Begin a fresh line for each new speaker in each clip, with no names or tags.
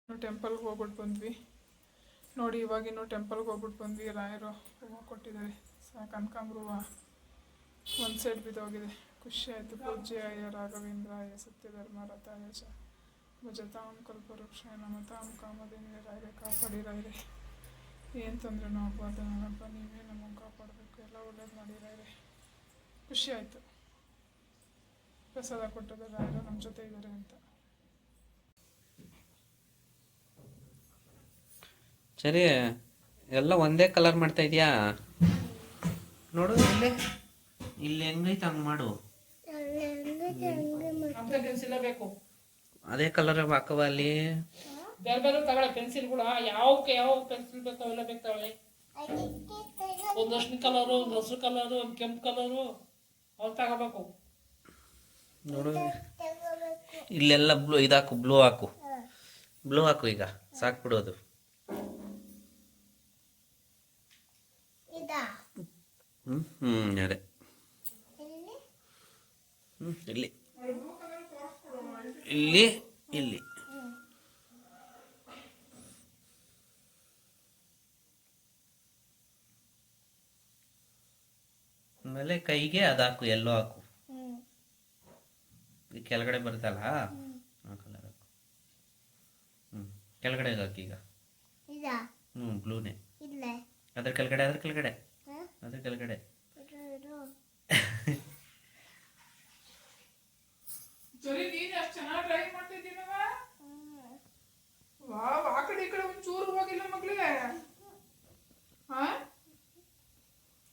ಟೆಂಪಲ್ಗೆ ಹೋಗ್ಬಿಟ್ಟು ಬಂದ್ವಿ ನೋಡಿ. ಇವಾಗಿನ್ನೂ ಟೆಂಪಲ್ಗೆ ಹೋಗ್ಬಿಟ್ಟು ಬಂದ್ವಿ. ರಾಯರು ಹೂವು ಕೊಟ್ಟಿದ್ದಾರೆ. ಕನಕಾಂಬ್ರ ಹೂವು ಒಂದು ಸೈಡ್ ಬಿದ್ದೋಗಿದೆ. ಖುಷಿ ಆಯಿತು. ಪೂಜ್ಯಾಯ ರಾಘವೇಂದ್ರಾಯ ಸತ್ಯಧರ್ಮರತಾಯ ಚ ಭಜತಾಂ ಕಲ್ಪವೃಕ್ಷಾಯ ನಮತಾಂ ಕಾಮಧೇನುವೇ. ರಾಯರೇ ಕಾಪಾಡಿ ರಾಯರೇ, ಏನು ತೊಂದರೆನೂ ಆಗ್ಬಾರ್ದು ನನ್ನಪ್ಪ, ನೀವೇ ನಮಗೆ ಕಾಪಾಡಬೇಕು. ಎಲ್ಲ ಒಳ್ಳೇದು ಮಾಡಿ ರಾಯರೇ. ಖುಷಿ ಆಯಿತು. ಪ್ರಸಾದ ಕೊಟ್ಟದ ರಾಯರು ನಮ್ಮ ಜೊತೆ ಇದ್ದಾರೆ ಅಂತ.
ಸರಿ, ಎಲ್ಲ ಒಂದೇ ಕಲರ್ ಮಾಡ್ತಾ ಇದೀಯಾ ನೋಡು. ಇಲ್ಲಿ ಹೆಂಗೈತೆ ಹಂಗೆ ಮಾಡು. ಅದೇ ಕಲರ್ ಹಾಕವ ಅಲ್ಲಿ.
ಬೇರೆ ಬೇರೆ ತಗೊಳ್ಳೆ ಪೆನ್ಸಿಲ್ಗಳು. ಯಾವ ಪೆನ್ಸಿಲ್ ಬೇಕು ಅವೆಲ್ಲ ಬೇಕು ತಗೊಳ್ಳಿ. ಒಂದು ಅರ್ಶಿನ ಕಲರು, ಒಂದು ಹಸಿರು ಕಲರು, ಒಂದು ಕೆಂಪು ಕಲರು ಅವು ತಗೋಬೇಕು
ನೋಡು. ಇಲ್ಲೆಲ್ಲ ಬ್ಲೂ ಇದಾಕು, ಬ್ಲೂ ಹಾಕು, ಬ್ಲೂ ಹಾಕು. ಈಗ ಸಾಕ್ಬಿಡೋದು. ಅದೇ ಇಲ್ಲಿ ಇಲ್ಲಿ ಇಲ್ಲಿ ಆಮೇಲೆ ಕೈಗೆ ಅದಾಕು, ಎಲ್ಲೋ ಹಾಕು. ಕೆಳಗಡೆ ಬರ್ತಲ್ಲ ಆ ಕಲರ್ ಹಾಕು. ಕೆಳಗಡೆ ಹಾಕಿ ಈಗ. ಬ್ಲೂನೇ ಅದ್ರ ಕೆಳಗಡೆ, ಅದ್ರ ಕೆಳಗಡೆ, ಅದ್ರ ಕೆಳಗಡೆ.
ಆ ಕಡೆ ಈ ಕಡೆ ಒಂಚೂರು ಹೋಗಿಲ್ಲ ಮಗಳೇ.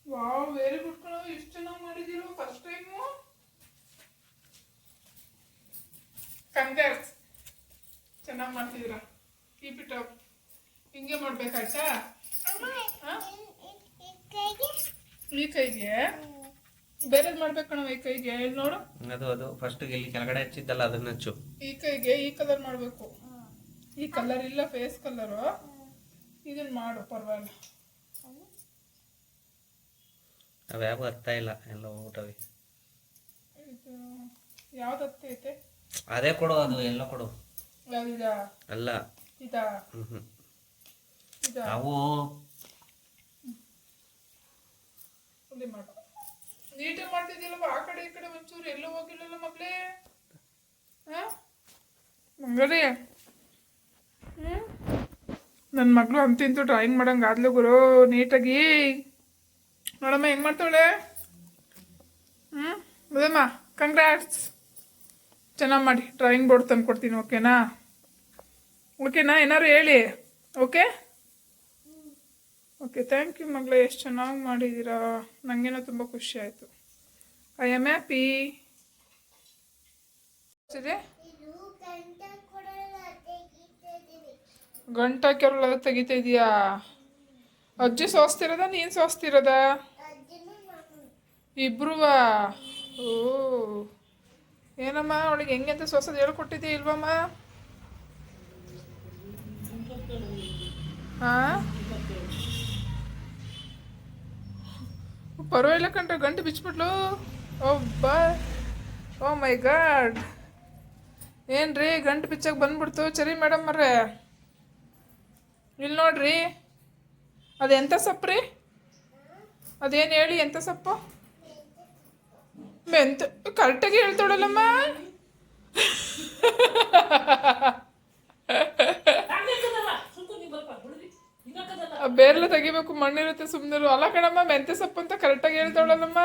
ವಾವ್, ವೆರಿ ಗುಡ್ ಕಣೋ. ಎಷ್ಟು ಚೆನ್ನಾಗಿ ಮಾಡಿದಿರೋ ಫಸ್ಟ್ ಟೈಮು. ಕಂಗ್ರಾಟ್ಸ್, ಚೆನ್ನಾಗಿ ಮಾಡ್ತಿದ್ದೀರಾ. Keep it up. ಹಿಂಗೆ ಮಾಡ್ಬೇಕಾಯ್ತಾ? ಈ ಕೈಗೆ ಬೇರೆದ್ ಮಾಡ್ಬೇಕು ಕಣೋ. ಈ ಕೈಗೆ ನೋಡು,
ಅದು ಫಸ್ಟ್ ಇಲ್ಲಿ ಕೆಳಗಡೆ ಹಚ್ಚಿದ್ದಲ್ಲ ಅದನ್ನ ಹಚ್ಚು.
ಈ ಕೈಗೆ ಈ ಕಲರ್ ಮಾಡ್ಬೇಕು. ಈ ಕಲರ್ ಇಲ್ಲ, ಫೇಸ್ ಕಲರು. ಇದನ್ನ ಮಾಡು, ಪರವಾಗಿಲ್ಲ.
ಅವ್ಯಾವ ಅರ್ಥ ಇಲ್ಲ, ಎಲ್ಲ ಹೋಗ್ಬಿಟ್ಟವೆ.
ಇದು ಯಾವ್ದು ಹತ್ತೈತೆ?
ಅದೇ ಕೊಡು, ಅದು ಎಲ್ಲ ಕೊಡು.
ಯಾವ್ದಿದಾ?
ಅಲ್ಲ
ಇದಾ?
ಅವು
ಮಾಡು. ನೀಟಾಗಿ ಮಾಡ್ತಿದ್ದಿಲ್ಲವ. ಆ ಕಡೆ ಈ ಕಡೆ ಒಂಚೂರು ಎಲ್ಲೂ ಹೋಗಿಲ್ಲಲ್ಲ ಮಗಳೇ. ಮಂಗರಿ, ನನ್ನ ಮಗಳು ಅಂತಿಂತು ಡ್ರಾಯಿಂಗ್ ಮಾಡಂಗೆ ಆದ್ಲು ಗುರು. ನೀಟಾಗಿ ನೋಡಮ್ಮ ಹೆಂಗೆ ಮಾಡ್ತಾಳೆ. ಅದಮ್ಮ ಕಂಗ್ರಾಟ್ಸ್. ಚೆನ್ನಾಗಿ ಮಾಡಿ. ಡ್ರಾಯಿಂಗ್ ಬೋರ್ಡ್ ತಂದು ಕೊಡ್ತೀನಿ. ಓಕೆನಾ? ಓಕೆನಾ? ಏನಾರು ಹೇಳಿ. Okay okay. ಥ್ಯಾಂಕ್ ಯು ಮಗಳೇ, ಎಷ್ಟು ಚೆನ್ನಾಗಿ ಮಾಡಿದ್ದೀರಾ. ನನಗೇನೋ ತುಂಬ ಖುಷಿ ಆಯಿತು. I am happy. ಸರಿ, ಗಂಟೆ ಕೆರಳ ತೆಗಿತಾ ಇದೀಯಾ? ಅಜ್ಜಿ ಸೋಸ್ತಿರೋದ ನೀನು ಸೋಸ್ತಿರೋದ? ಇಬ್ರುವಾ? ಓ, ಏನಮ್ಮ ಅವಳಿಗೆ ಹೆಂಗೆ ಅಂತ ಸೋಸೋದು ಹೇಳ್ಕೊಟ್ಟಿದ್ದೀಯ ಇಲ್ವಮ್ಮ? ಪರವಾಗಿಲ್ಲ ಕಂಡ್ರೆ ಗಂಟು ಬಿಚ್ಬಿಟ್ಲು. ಓ ಮೈ ಗಾಡ್, ಏನ್ರಿ ಗಂಟು ಬಿಚ್ಚಕ್ಕೆ ಬಂದ್ಬಿಡ್ತು. ಸರಿ ಮೇಡಮ್ ಅವ್ರೆ, ಇಲ್ಲಿ ನೋಡ್ರಿ. ಅದು ಎಂಥ ಸೊಪ್ಪು ರೀ? ಅದೇನು ಹೇಳಿ, ಎಂಥ ಸೊಪ್ಪು? ಮೆಂತ. ಕರೆಕ್ಟಾಗಿ ಹೇಳ್ತಾಳಲ್ಲಮ್ಮ. ಬೇರೆಲ್ಲ ತೆಗಿಬೇಕು, ಮಣ್ಣಿರುತ್ತೆ ಸುಮ್ಮನೆ. ಅಲ್ಲ ಕಣಮ್ಮ, ಮೆಂತೆ ಸೊಪ್ಪು ಅಂತ ಕರೆಕ್ಟಾಗಿ ಹೇಳ್ತಾಳಲ್ಲಮ್ಮ.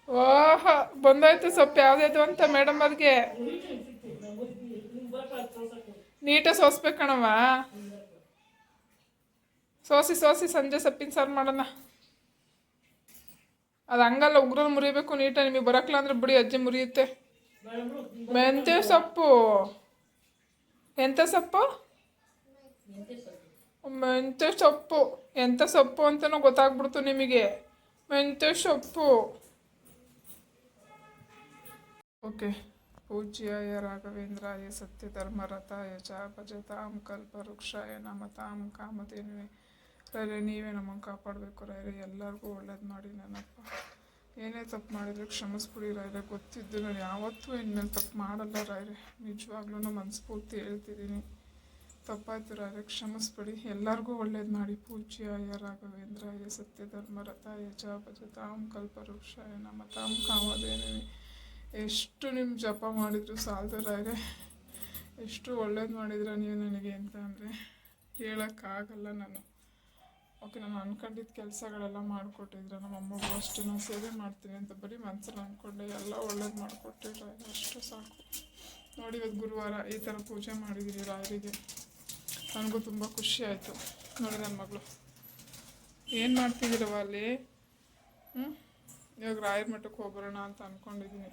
ವಾಹ, ಬಂದಾಯ್ತು ಸೊಪ್ಪು ಯಾವ್ದು ಅಂತ ಮೇಡಮ್ ಅವ್ರಿಗೆ. ನೀಟಾಗಿ ಸೋಸ್ಬೇಕು ಕಣಮ್ಮ. ಸೋಸಿ ಸಂಜೆ ಸೊಪ್ಪಿನ ಸಾರು ಮಾಡೋಣ. ಅದು ಹಂಗಲ್ಲ, ಉಗ್ರಲ್ಲಿ ಮುರಿಬೇಕು ನೀಟಾಗಿ. ನಿಮಗೆ ಬರೋಕ್ಲ ಅಂದ್ರೆ ಬಿಡಿ, ಅಜ್ಜಿ ಮುರಿಯುತ್ತೆ. ಮೆಂತ್ಯ ಸೊಪ್ಪು. ಎಂಥ ಸೊಪ್ಪು? ಮೆಂತ್ಯ ಸೊಪ್ಪು. ಎಂಥ ಸೊಪ್ಪು ಅಂತಲೂ ಗೊತ್ತಾಗ್ಬಿಡ್ತು ನಿಮಗೆ. ಮೆಂತ್ಯ ಸೊಪ್ಪು. ಓಕೆ. ಪೂಜ್ಯಾಯ ರಾಘವೇಂದ್ರಾಯ ಸತ್ಯಧರ್ಮರತಾಯ ಚ ಭಜತಾಂ ಕಲ್ಪವೃಕ್ಷಾಯ ನಮತಾಂ ಕಾಮಧೇನುವೇ. ರಾಯರೇ, ನೀವೇ ನಮಗೆ ಕಾಪಾಡಬೇಕು ರಾಯರೇ. ಎಲ್ಲರಿಗೂ ಒಳ್ಳೇದು ಮಾಡಿ ನನ್ನಪ್ಪ. ಏನೇ ತಪ್ಪು ಮಾಡಿದ್ರೆ ಕ್ಷಮಿಸ್ಬಿಡಿ ರಾಯರೇ. ಗೊತ್ತಿದ್ದು ನಾನು ಯಾವತ್ತೂ ಇನ್ಮೇಲೆ ತಪ್ಪು ಮಾಡಲ್ಲ ರಾಯರೇ. ನಿಜವಾಗ್ಲೂ ಮನಸ್ಫೂರ್ತಿ ಹೇಳ್ತಿದ್ದೀನಿ. ತಪ್ಪಾಯ್ತು ರಾಯರೇ, ಕ್ಷಮಿಸ್ಬಿಡಿ. ಎಲ್ಲರಿಗೂ ಒಳ್ಳೇದು ಮಾಡಿ. ಪೂಜ್ಯಾಯ ರಾಘವೇಂದ್ರಾಯ ಸತ್ಯಧರ್ಮರತಾಯ ಚ ಭಜತಾಂ ಕಲ್ಪವೃಕ್ಷಾಯ ನಮ ತಾಂ ಕಾಮಧೇನವೇ. ಎಷ್ಟು ನಿಮ್ಮ ಜಪ ಮಾಡಿದ್ರು ಸಾಲದು ರಾಯರೇ, ಎಷ್ಟು ಒಳ್ಳೇದು ಮಾಡಿದ್ರ ನೀವು ನನಗೆ ಅಂತ ಅಂದರೆ ಹೇಳೋಕ್ಕಾಗಲ್ಲ. ಓಕೆ, ನಾನು ಅಂದ್ಕೊಂಡಿದ್ದ ಕೆಲಸಗಳೆಲ್ಲ ಮಾಡಿಕೊಟ್ಟಿದ್ರೆ ನಮ್ಮ ಅಮ್ಮಗೂ ಅಷ್ಟೇ ನಾನು ಸೇವೆ ಮಾಡ್ತೀನಿ ಅಂತ ಬರೀ ಮನಸ್ಸಲ್ಲಿ ಅಂದ್ಕೊಂಡೆ. ಎಲ್ಲ ಒಳ್ಳೇದು ಮಾಡಿಕೊಟ್ಟಿಲ್ಲ, ಅಷ್ಟು ಸಾಕು. ನೋಡಿ, ಇವತ್ತು ಗುರುವಾರ ಈ ಥರ ಪೂಜೆ ಮಾಡಿದ್ದೀನಿ ರಾಯರಿಗೆ. ನನಗೂ ತುಂಬ ಖುಷಿ ಆಯಿತು. ನೋಡಿ ನನ್ನ ಮಗಳು ಏನು ಮಾಡ್ತಿದ್ದೀರವ ಅಲ್ಲಿ. ಇವಾಗ ರಾಯರ ಮಠಕ್ಕೆ ಹೋಗ್ಬರೋಣ ಅಂತ ಅಂದ್ಕೊಂಡಿದ್ದೀನಿ.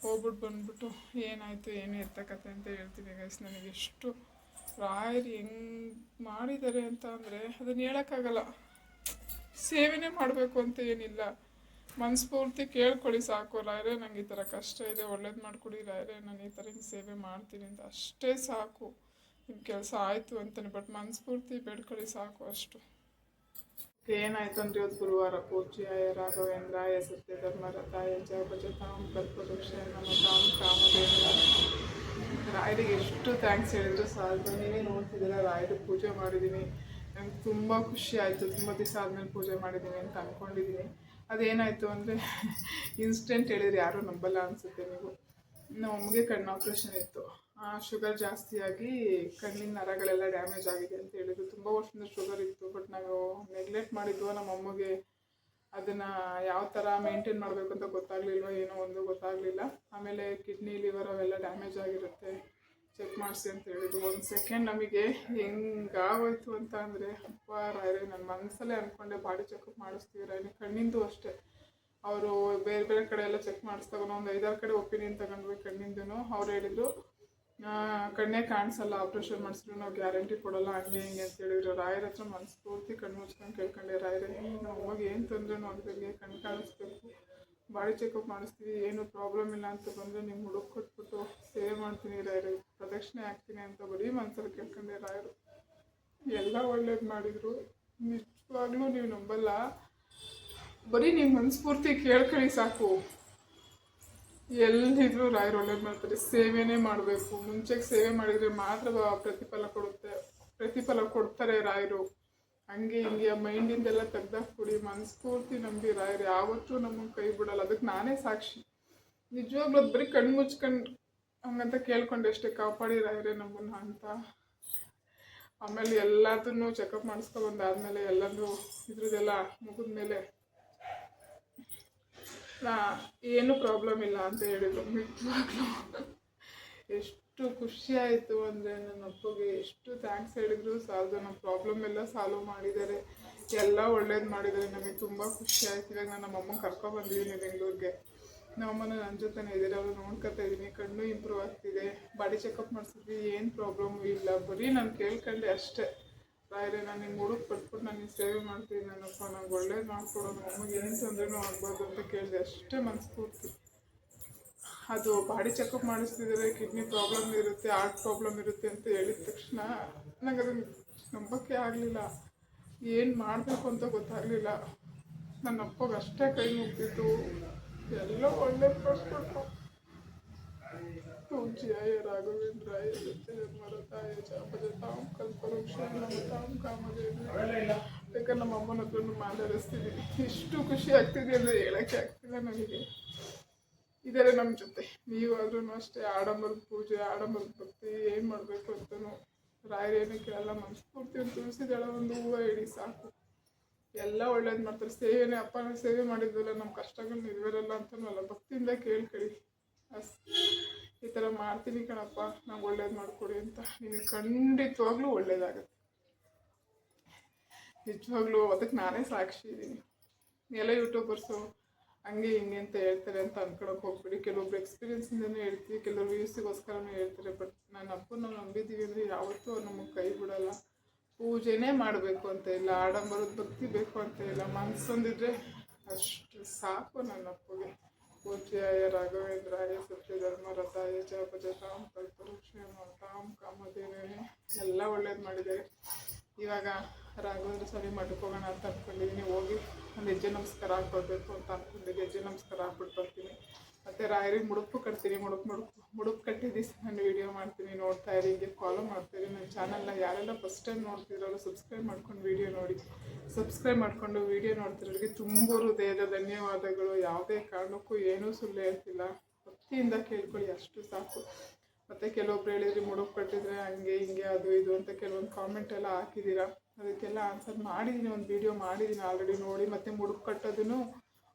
ಹೋಗ್ಬಿಟ್ಟು ಬಂದ್ಬಿಟ್ಟು ಏನಾಯಿತು ಏನು ಎತ್ತಕತೆ ಅಂತ ಹೇಳ್ತೀನಿ ಗೈಸ್. ನನಗೆ ಎಷ್ಟು ರಾಯರು ಹೆಂಗೆ ಮಾಡಿದ್ದಾರೆ ಅಂತ ಅಂದರೆ ಅದನ್ನು ಹೇಳೋಕ್ಕಾಗಲ್ಲ. ಸೇವೆನೇ ಮಾಡಬೇಕು ಅಂತ ಏನಿಲ್ಲ, ಮನಸ್ಫೂರ್ತಿ ಕೇಳ್ಕೊಳ್ಳಿ ಸಾಕು. ರಾಯರೇ ನಂಗೆ ಈ ಥರ ಕಷ್ಟ ಇದೆ, ಒಳ್ಳೇದು ಮಾಡಿಕೊಡಿ ರಾಯರೇ, ನಾನು ಈ ಥರ ಹಿಂಗೆ ಸೇವೆ ಮಾಡ್ತೀನಿ ಅಂತ ಅಷ್ಟೇ ಸಾಕು. ನಿಮ್ಮ ಕೆಲಸ ಆಯಿತು ಅಂತಲೇ, ಬಟ್ ಮನಸ್ಫೂರ್ತಿ ಬೇಡ್ಕೊಳ್ಳಿ ಸಾಕು, ಅಷ್ಟು. ಏನಾಯ್ತು ಅಂದರೆ ಇವತ್ತು ಗುರುವಾರ. ಪೂಜ್ಯಾಯ ರಾಘವೇಂದ್ರಾಯ ಸತ್ಯಧರ್ಮರತಾಯ ಚ ಭಜತಾಂ ಕಲ್ಪವೃಕ್ಷಾಯ ನಮ ತಾಂ ಕಾಮಧೇನವೇ. ರಾಯರಿಗೆ ಎಷ್ಟು ಥ್ಯಾಂಕ್ಸ್ ಹೇಳಿದ್ರು ಸಾಲದು. ನೀವೇ ನೋಡ್ತಿದ್ದೀರ, ರಾಯರಿಗೆ ಪೂಜೆ ಮಾಡಿದ್ದೀನಿ. ನಂಗೆ ತುಂಬ ಖುಷಿ ಆಯಿತು. ತುಂಬ ದಿವಸ ಆದಮೇಲೆ ಪೂಜೆ ಮಾಡಿದ್ದೀನಿ ಅಂತ ಅಂದ್ಕೊಂಡಿದ್ದೀನಿ. ಅದೇನಾಯಿತು ಅಂದರೆ ಇನ್ಸ್ಟೆಂಟ್ ಹೇಳಿದ್ರೆ ಯಾರೂ ನಂಬಲ್ಲ ಅನಿಸುತ್ತೆ ನೀವು. ನಮ್ಮ ಅಮ್ಮಗೆ ಕಣ್ಣು ಆಪ್ರೇಷನ್ ಇತ್ತು. ಶುಗರ್ ಜಾಸ್ತಿಯಾಗಿ ಕಣ್ಣಿನ ನರಗಳೆಲ್ಲ ಡ್ಯಾಮೇಜ್ ಆಗಿದೆ ಅಂತ ಹೇಳಿದ್ರು. ತುಂಬ ವರ್ಷದಿಂದ ಶುಗರ್ ಇತ್ತು, ಬಟ್ ನಾವು ನೆಗ್ಲೆಕ್ಟ್ ಮಾಡಿದ್ವು. ನಮ್ಮ ಅಮ್ಮಗೆ ಅದನ್ನು ಯಾವ ಥರ ಮೇಂಟೈನ್ ಮಾಡಬೇಕು ಅಂತ ಗೊತ್ತಾಗಲಿಲ್ವ, ಏನೋ ಒಂದು ಗೊತ್ತಾಗಲಿಲ್ಲ. ಆಮೇಲೆ ಕಿಡ್ನಿ ಲಿವರ್ ಅವೆಲ್ಲ ಡ್ಯಾಮೇಜ್ ಆಗಿರುತ್ತೆ, ಚೆಕ್ ಮಾಡಿಸಿ ಅಂತ ಹೇಳಿದ್ರು. ಒಂದು ಸೆಕೆಂಡ್ ನಮಗೆ ಹೆಂಗಾಗೋಯ್ತು ಅಂತ ಅಂದರೆ, ಅಪ್ಪ ರಾಯರೇ, ನನ್ನ ಮನಸ್ಸಲ್ಲೇ ಅಂದ್ಕೊಂಡೆ ಬಾಡಿ ಚೆಕಪ್ ಮಾಡಿಸ್ತೀವಿ ರಾಯರೇ. ಕಣ್ಣಿಂದು ಅಷ್ಟೇ, ಅವರು ಬೇರೆ ಬೇರೆ ಕಡೆ ಎಲ್ಲ ಚೆಕ್ ಮಾಡಿಸ್ದಾಗ ಒಂದು 5-6 ಕಡೆ ಒಪಿನಿಯನ್ ತಗೊಂಡ್ವಿ ಕಣ್ಣಿಂದೂ. ಅವ್ರು ಹೇಳಿದರು ಕಣ್ಣೇ ಕಾಣಿಸಲ್ಲ, ಆಪ್ರೇಷನ್ ಮಾಡಿಸಿದ್ರು ನಾವು ಗ್ಯಾರಂಟಿ ಕೊಡೋಲ್ಲ, ಹಂಗೆ ಹಿಂಗೆ ಅಂತ ಹೇಳಿದ್ರು. ರಾಯರ ಹತ್ರ ಮನಸ್ಫೂರ್ತಿ ಕಣ್ಣು ಮುಚ್ಕೊಂಡು ಕೇಳ್ಕೊಂಡೆ, ರಾಯರೇ ನಮ್ಮ ಅಮ್ಮಗೆ ಏನು ತೊಂದರೆನೂ ಆಗದಂಗೆ ಕಣ್ಣು ಕಾಣಿಸ್ಬೇಕು, ಬಾಡಿ ಚೆಕಪ್ ಮಾಡಿಸ್ತೀವಿ, ಏನು ಪ್ರಾಬ್ಲಮ್ ಇಲ್ಲ ಅಂತ ಬಂದರೆ ನಿಮ್ಮ ಹುಡುಗ ಕೊಟ್ಬಿಟ್ಟು ಸೇವ್ ಮಾಡ್ತೀನಿ ರಾಯರೇ, ಪ್ರದಕ್ಷಿಣೆ ಹಾಕ್ತೀನಿ ಅಂತ ಬರೀ ಮನಸ್ಸಲ್ಲಿ ಕೇಳ್ಕೊಂಡೆ. ರಾಯರು ಎಲ್ಲ ಒಳ್ಳೇದು ಮಾಡಿದರು. ನಿಜವಾಗ್ಲೂ ನೀವು ನಂಬಲ್ಲ, ಬರೀ ನೀವು ಮನಸ್ಫೂರ್ತಿ ಕೇಳ್ಕೊಳ್ಳಿ ಸಾಕು, ಎಲ್ಲಿದ್ರು ರಾಯರು ಒಳ್ಳೇದು ಮಾಡ್ತಾರೆ. ಸೇವೆನೇ ಮಾಡಬೇಕು, ಮುಂಚೆಗೆ ಸೇವೆ ಮಾಡಿದರೆ ಮಾತ್ರ ಪ್ರತಿಫಲ ಕೊಡ್ತಾರೆ ರಾಯರು. ಹಂಗೆ ಹಿಂಗೆ ಮೈಂಡಿಂದೆಲ್ಲ ತೆಗ್ದಾಕ್ಬಿಡಿ, ಮನಸ್ಫೂರ್ತಿ ನಂಬಿ ರಾಯರು ಯಾವತ್ತೂ ನಮಗೆ ಕೈ ಬಿಡಲ್ಲ. ಅದಕ್ಕೆ ನಾನೇ ಸಾಕ್ಷಿ. ನಿಜವಾಗ್ಲೂ ಅದು ಬರೀ ಕಣ್ಣು ಮುಚ್ಕೊಂಡು ಹಂಗಂತ ಕೇಳ್ಕೊಂಡೆ ಅಷ್ಟೇ, ಕಾಪಾಡಿ ರಾಯರೇ ನಮ್ಮನ್ನು ಅಂತ. ಆಮೇಲೆ ಎಲ್ಲದನ್ನು ಚೆಕಪ್ ಮಾಡಿಸ್ಕೊಬಂದಾದ್ಮೇಲೆ ಎಲ್ಲದೂ ಇದ್ರದ್ದೆಲ್ಲ ಮುಗಿದ್ಮೇಲೆ ಏನು ಪ್ರಾಬ್ಲಮ್ ಇಲ್ಲ ಅಂತ ಹೇಳಿದ್ರು. ನಿಜವಾಗ್ಲೂ ಎಷ್ಟು ಖುಷಿ ಆಯಿತು ಅಂದರೆ, ನನ್ನ ಅಪ್ಪಗೆ ಎಷ್ಟು ಥ್ಯಾಂಕ್ಸ್ ಹೇಳಿದ್ರು ಸಾಲದು. ನಮ್ಮ ಪ್ರಾಬ್ಲಮ್ ಎಲ್ಲ ಸಾಲ್ವ್ ಮಾಡಿದ್ದಾರೆ, ಎಲ್ಲ ಒಳ್ಳೇದು ಮಾಡಿದ್ದಾರೆ. ನಮಗೆ ತುಂಬ ಖುಷಿ ಆಯ್ತು. ಇವಾಗ ನಾನು ನಮ್ಮಮ್ಮ ಕರ್ಕೊಬಂದಿದ್ದೀನಿ ಬೆಂಗಳೂರಿಗೆ. ನಮ್ಮಮ್ಮನ ನನ್ನ ಜೊತೆನೇ ಇದ್ದಾರೆ, ಅವರು ನೋಡ್ಕೊತಾ ಇದ್ದೀನಿ. ಕಣ್ಣು ಇಂಪ್ರೂವ್ ಆಗ್ತಿದೆ, ಬಾಡಿ ಚೆಕಪ್ ಮಾಡಿಸಿದ್ವಿ, ಏನು ಪ್ರಾಬ್ಲಮ್ಮು ಇಲ್ಲ. ಬರೀ ನಾನು ಕೇಳ್ಕೊಂಡೆ ಅಷ್ಟೇ, ರಾಯರೇ ನಾನು ನಿಮ್ಮ ಹುಡುಗ ಪಟ್ಬಿಟ್ಟು ನಾನು ಸೇವೆ ಮಾಡ್ತೀನಿ, ನನ್ನಪ್ಪ ನಂಗೆ ಒಳ್ಳೇದು ಮಾಡಿಕೊಡೋ, ನಮಗೆ ಏನು ತೊಂದರೆನೂ ಆಗ್ಬಾರ್ದು ಅಂತ ಕೇಳಿದೆ ಅಷ್ಟೇ ಮನಸ್ಫೂರ್ತಿ. ಅದು ಬಾಡಿ ಚೆಕಪ್ ಮಾಡಿಸ್ತಿದ್ದಾರೆ, ಕಿಡ್ನಿ ಪ್ರಾಬ್ಲಮ್ ಇರುತ್ತೆ, ಹಾರ್ಟ್ ಪ್ರಾಬ್ಲಮ್ ಇರುತ್ತೆ ಅಂತ ಹೇಳಿದ ತಕ್ಷಣ ನನಗೆ ಅದನ್ನು ನಂಬೋಕ್ಕೆ ಆಗಲಿಲ್ಲ. ಏನು ಮಾಡಬೇಕು ಅಂತ ಗೊತ್ತಾಗಲಿಲ್ಲ. ನನ್ನ ಅಪ್ಪಗೆ ಅಷ್ಟೇ ಕೈ ಮುಗ್ದಿತ್ತು, ಎಲ್ಲ ಒಳ್ಳೇದು ಕೊಟ್ಬಿಟ್ಟು. ಪೂಜ್ಯಾಯ ರಾಘವೇಂದ್ರಾಯ ಸತ್ಯಧರ್ಮರತಾಯ ಚ ಭಜತಾಂ ಕಲ್ಪವೃಕ್ಷಾಯ ನಮ ತಾಂ ಕಾಮಧೇನವೇ. ಬೇಕಾದ್ರೆ ನಮ್ಮ ಅಮ್ಮನ ಹತ್ರನೂ ಮಾತಾಡಿಸ್ತೀನಿ. ಎಷ್ಟು ಖುಷಿ ಆಗ್ತಿದೆ ಅಂದರೆ ಹೇಳೋಕ್ಕೆ ಆಗ್ತಿಲ್ಲ ನನಗೆ. ಇದ್ದಾರೆ ನಮ್ಮ ಜೊತೆ. ನೀವಾದ್ರೂ ಅಷ್ಟೇ, ಆಡಂಬರದ ಪೂಜೆ, ಆಡಂಬರದ ಭಕ್ತಿ ಏನು ಮಾಡಬೇಕು ಅಂತಲೂ ರಾಯರು ಏನೂ ಕೇಳಲ್ಲ. ಮನಸ್ಫೂರ್ತಿ ಒಂದು ತುಳಸಿ ದಳ, ಒಂದು ಹೂವು ಇಡಿ ಸಾಕು, ಎಲ್ಲ ಒಳ್ಳೇದು ಮಾಡ್ತಾರೆ. ಸೇವೆನೇ, ಅಪ್ಪನ ಸೇವೆ ಮಾಡಿದ್ವಲ್ಲ, ನಮ್ಮ ಕಷ್ಟಗಳು ನೆರವೇರಲ್ಲ ಅಂತನೂ ಅಲ್ಲ, ಭಕ್ತಿಯಿಂದ ಕೇಳ್ಕೊಳ್ಳಿ. ಈ ಥರ ಮಾಡ್ತೀನಿ ಕಣಪ್ಪ, ನಂಗೆ ಒಳ್ಳೇದು ಮಾಡಿಕೊಡಿ ಅಂತ. ನಿಮಗೆ ಖಂಡಿತವಾಗ್ಲೂ ಒಳ್ಳೇದಾಗತ್ತೆ. ನಿಜವಾಗ್ಲೂ ಅದಕ್ಕೆ ನಾನೇ ಸಾಕ್ಷಿ ಇದ್ದೀನಿ. ಎಲ್ಲ ಯೂಟ್ಯೂಬರ್ಸು ಹಂಗೆ ಹಿಂಗೆ ಅಂತ ಹೇಳ್ತಾರೆ ಅಂತ ಅಂದ್ಕೊಳಕ್ಕೆ ಹೋಗ್ಬಿಡಿ. ಕೆಲವೊಬ್ರು ಎಕ್ಸ್ಪೀರಿಯನ್ಸಿಂದನೇ ಹೇಳ್ತೀವಿ, ಕೆಲವರು ವ್ಯೂಸಿಗೋಸ್ಕರನೇ ಹೇಳ್ತಾರೆ. ಬಟ್ ನನ್ನ ಅಪ್ಪನ ನಂಬಿದ್ದೀವಿ ಅಂದರೆ ಯಾವತ್ತೂ ಅವ್ರು ನಮಗೆ ಕೈ ಬಿಡೋಲ್ಲ. ಪೂಜೆನೇ ಮಾಡಬೇಕು ಅಂತ ಇಲ್ಲ, ಆಡಂಬರದ ಭಕ್ತಿ ಬೇಕು ಅಂತ ಇಲ್ಲ, ಮನಸ್ಸೊಂದಿದ್ರೆ ಅಷ್ಟು ಸಾಕು ನನ್ನ ಅಪ್ಪಗೆ. ಪೂಜ್ಯಾಯ ರಾಘವೇಂದ್ರಾಯ ಸತ್ಯಧರ್ಮರತಾಯ ಚ ಭಜತಾಂ ಕಲ್ಪವೃಕ್ಷಾಯ ನಮ ತಾಂ ಕಾಮಧೇನವೇ. ಎಲ್ಲ ಒಳ್ಳೇದು ಮಾಡಿದ್ದಾರೆ. ಇವಾಗ ರಾಘವೇಂದ್ರ ಸ್ವಾಮಿ ಮಠಕ್ಕೆ ಹೋಗೋಣ ಅಂತ ಅಂದ್ಕೊಂಡಿದ್ದೀನಿ. ಹೋಗಿ ಒಂದು ಹೆಜ್ಜೆ ನಮಸ್ಕಾರ ಹಾಕ್ಕೊಡ್ಬೇಕು ಅಂತ ಅಂದ್ಕೊಂಡಿದ್ದೆ. ಹೆಜ್ಜೆ ನಮಸ್ಕಾರ ಹಾಕ್ಬಿಟ್ಟು ಬರ್ತೀನಿ. ಮತ್ತು ರಾಯರಿಗೆ ಮುಡುಪು ಕಟ್ತೀನಿ. ಮುಡುಪು ಕಟ್ಟಿ ದಿವಸ ನಾನು ವೀಡಿಯೋ ಮಾಡ್ತೀನಿ, ನೋಡ್ತಾ ಇರಿ, ಹೀಗೆ ಫಾಲೋ ಮಾಡ್ತಾಯಿರಿ. ನನ್ನ ಚಾನಲ್ನ ಯಾರೆಲ್ಲ ಫಸ್ಟ್ ಟೈಮ್ ನೋಡ್ತಿದ್ರಲ್ಲ ಸಬ್ಸ್ಕ್ರೈಬ್ ಮಾಡ್ಕೊಂಡು ವೀಡಿಯೋ ನೋಡಿ. ಸಬ್ಸ್ಕ್ರೈಬ್ ಮಾಡಿಕೊಂಡು ವೀಡಿಯೋ ನೋಡ್ತಿರೋರಿಗೆ ತುಂಬ ಹೃದಯದ ಧನ್ಯವಾದಗಳು. ಯಾವುದೇ ಕಾರಣಕ್ಕೂ ಏನೂ ಸುಳ್ಳು ಹೇಳ್ತಿಲ್ಲ, ಭಕ್ತಿಯಿಂದ ಕೇಳ್ಕೊಳ್ಳಿ ಅಷ್ಟು ಸಾಕು. ಮತ್ತು ಕೆಲವೊಬ್ರು ಹೇಳಿದ್ರಿ ಮುಡುಪು ಕಟ್ಟಿದ್ರೆ ಹಂಗೆ ಹಿಂಗೆ ಅದು ಇದು ಅಂತ ಕೆಲವೊಂದು ಕಾಮೆಂಟ್ ಎಲ್ಲ ಹಾಕಿದ್ದೀರಾ. ಅದಕ್ಕೆಲ್ಲ ಆನ್ಸರ್ ಮಾಡಿದ್ದೀನಿ, ಒಂದು ವೀಡಿಯೋ ಮಾಡಿದ್ದೀನಿ ಆಲ್ರೆಡಿ ನೋಡಿ. ಮತ್ತು ಮುಡುಪು ಕಟ್ಟೋದನ್ನು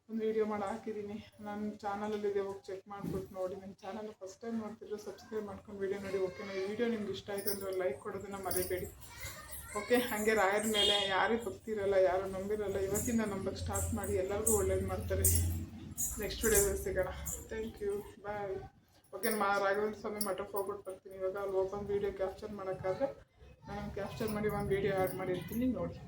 ಒಂದು ವೀಡಿಯೋ ಮಾಡಿ ಹಾಕಿದ್ದೀನಿ, ನನ್ನ ಚಾನಲಲ್ಲಿದೆ, ಹೋಗಿ ಚೆಕ್ ಮಾಡಿಬಿಟ್ಟು ನೋಡಿ. ನನ್ನ ಚಾನಲ್ ಫಸ್ಟ್ ಟೈಮ್ ನೋಡ್ತಿದ್ರು ಸಬ್ಸ್ಕ್ರೈಬ್ ಮಾಡ್ಕೊಂಡು ವೀಡಿಯೋ ನೋಡಿ. ಓಕೆನಾ? ಈ ವಿಡಿಯೋ ನಿಮ್ಗೆ ಇಷ್ಟ ಆಯಿತು ಅಂದರೆ ಲೈಕ್ ಕೊಡೋದನ್ನು ಮರಿಬೇಡಿ. ಓಕೆ, ಹಾಗೆ ರಾಯರ ಮೇಲೆ ಯಾರಿಗೆ ಭಕ್ತಿರಲ್ಲ, ಯಾರು ನಂಬಿರಲ್ಲ, ಇವತ್ತಿಂದ ನಂಬಕ್ಕೆ ಸ್ಟಾರ್ಟ್ ಮಾಡಿ. ಎಲ್ಲರಿಗೂ ಒಳ್ಳೇದು ಮಾಡ್ತಾರೆ. ನೆಕ್ಸ್ಟ್ ವಿಡಿಯೋದಲ್ಲಿ ಸಿಗೋಣ. Thank you, bye. Okay, Raghavendra Swami ಮಠಕ್ಕೆ ಹೋಗ್ಬಿಟ್ಟು ಬರ್ತೀನಿ ಇವಾಗ. ಅಲ್ಲಿ ಓಪನ್ ವೀಡಿಯೋ ಕ್ಯಾಪ್ಚರ್ ಮಾಡೋಕ್ಕಾದ್ರೆ ನಾನು ಕ್ಯಾಪ್ಚರ್ ಮಾಡಿ ಒಂದು ವೀಡಿಯೋ ಆ್ಯಡ್ ಮಾಡಿರ್ತೀನಿ, ನೋಡಿ.